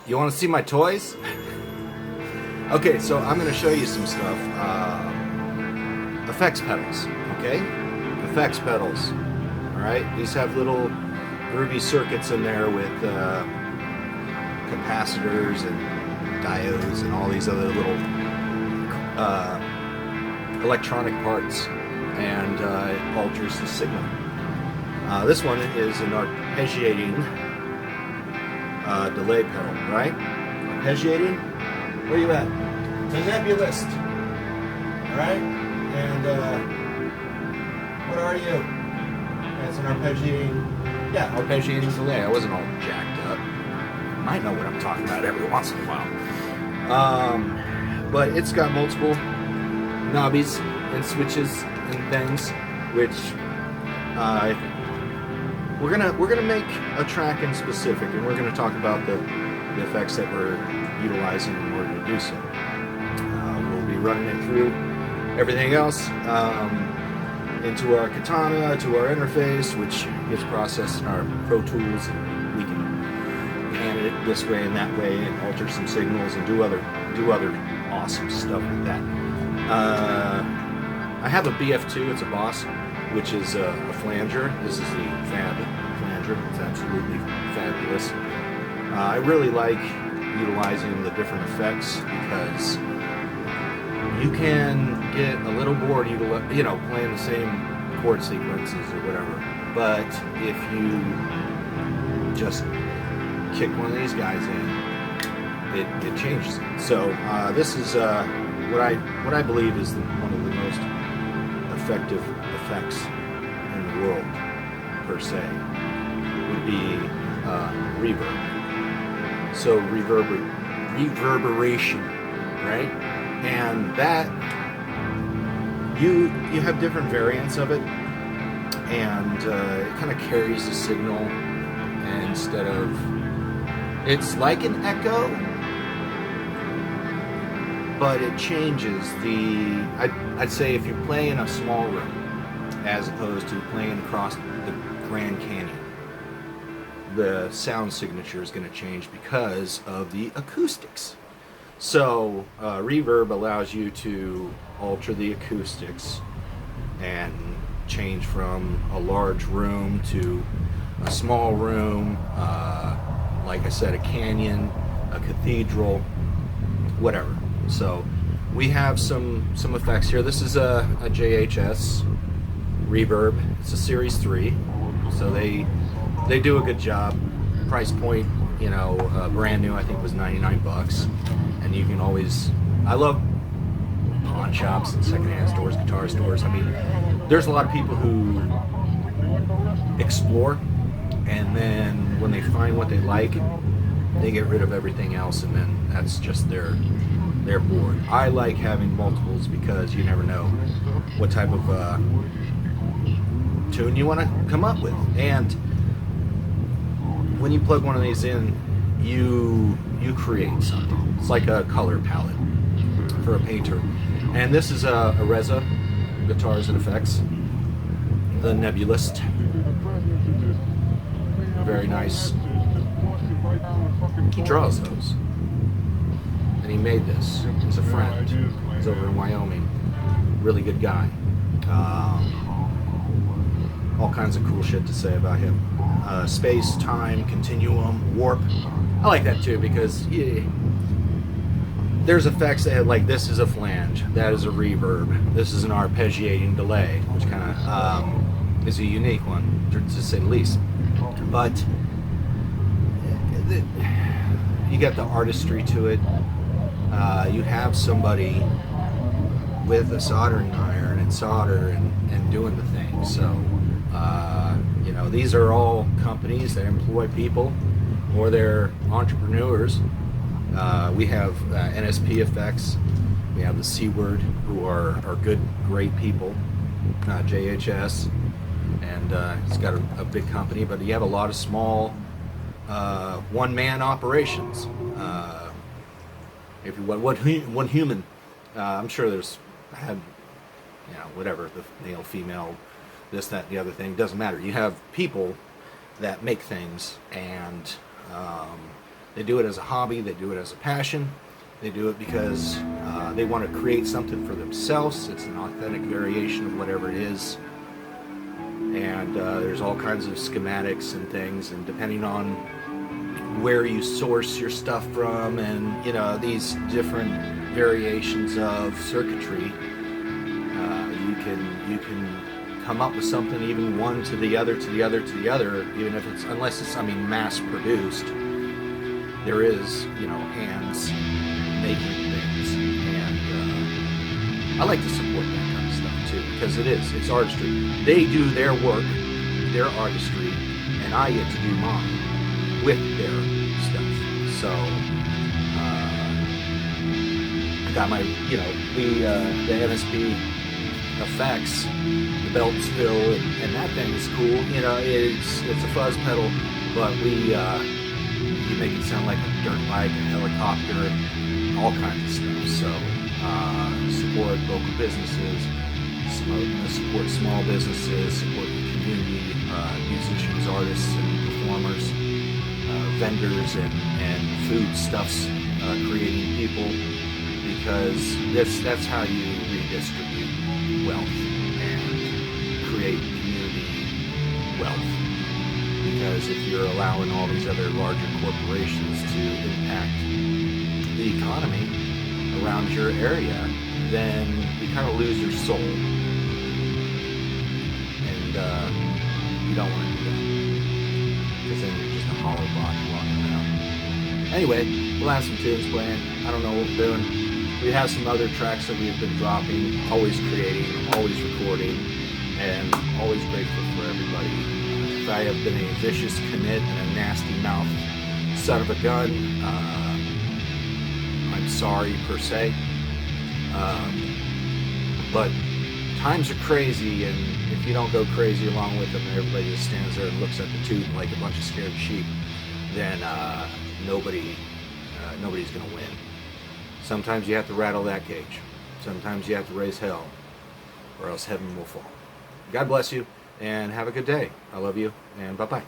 You want to see my toys? Okay, so I'm going to show you some stuff. Effects pedals, okay? Effects pedals. Alright, these have little groovy circuits in there with capacitors and diodes and all these other little electronic parts, and it alters the signal. This one is an arpeggiating delay pedal, right? Arpeggiating? Where you at? The Nebulist. Alright? And what are you? It's an arpeggiating, yeah, arpeggiating delay. I wasn't all jacked up. Might know what I'm talking about every once in a while. But it's got multiple knobbies and switches and things, which we're gonna make a track in specific, and we're gonna talk about the effects that we're utilizing in order to do so. We'll be running it through everything else into our Katana, to our interface, which gets processed in our Pro Tools, and we can pan it this way and that way and alter some signals and do other awesome stuff with that. I have a BF2, it's a Boss, which is a flanger. This is the Fab flanger. It's absolutely fabulous. I really like utilizing the different effects because you can get a little bored, playing the same chord sequences or whatever. But if you just kick one of these guys in, it changes it. So this is what I believe is one of the most effective effects in the world, per se, would be reverb. So reverberation, right? And that you have different variants of it, and it kind of carries the signal instead of, it's like an echo, but it changes I'd say if you play in a small room as opposed to playing across the Grand Canyon, the sound signature is going to change because of the acoustics. So reverb allows you to alter the acoustics and change from a large room to a small room, like I said, a canyon, a cathedral, whatever. So we have some effects here. This is a JHS reverb. It's a Series 3, so they do a good job. Price point, brand new, I think, was 99 bucks. And you can always, I love pawn shops and secondhand stores, guitar stores. I mean, there's a lot of people who explore, and then when they find what they like, they get rid of everything else, and then that's just their board. I like having multiples because you never know what type of tune you want to come up with. And when you plug one of these in, you create something. It's like a color palette for a painter. And this is a Reza Guitars and Effects, the Nebulist. Very nice. He draws those. And he made this. He's a friend. He's over in Wyoming. Really good guy. All kinds of cool shit to say about him. Space, time, continuum, warp. I like that too because there's effects that have, like, this is a flange, that is a reverb, this is an arpeggiating delay, which kind of is a unique one, to say the least. But you got the artistry to it. You have somebody with a soldering iron and solder and doing the thing. So these are all companies that employ people, or they're entrepreneurs. We have NSP Effects. We have the C-Word, who are good, great people. JHS, and it's got a big company, but you have a lot of small one-man operations. If you want one human, I'm sure there's whatever, the male, female, this, that, the other thing, doesn't matter. You have people that make things, and They do it as a hobby. They do it as a passion. They do it because they want to create something for themselves. It's an authentic variation of whatever it is. And there's all kinds of schematics and things, and depending on where you source your stuff from, and these different variations of circuitry, you can come up with something, even one to the other to the other to the other, even if unless it's mass produced. There is hands making things, and I like to support that kind of stuff too, because it's artistry. They do their work, their artistry, and I get to do mine with their stuff. So I got my the NSP effects, the Beltsville, and that thing is cool. It's a fuzz pedal, but you make it sound like a dirt bike, a helicopter, all kinds of stuff. So support local businesses, support small businesses, support the community, musicians, artists, and performers, vendors, and foodstuffs creating people, because that's how you redistribute wealth and create community wealth. Because if you're allowing all these other larger corporations to impact the economy around your area, then you kind of lose your soul. And you don't want to do that, because then you're just a hollow body walking around. Anyway, we'll have some tunes playing. I don't know what we're doing. We have some other tracks that we've been dropping, always creating, always recording, and always grateful for everybody. If I have been a vicious commit and a nasty mouth son of a gun, I'm sorry per se. But times are crazy, and if you don't go crazy along with them, and everybody just stands there and looks at the tube like a bunch of scared sheep, then nobody's going to win. Sometimes you have to rattle that cage. Sometimes you have to raise hell, or else heaven will fall. God bless you, and have a good day. I love you, and bye-bye.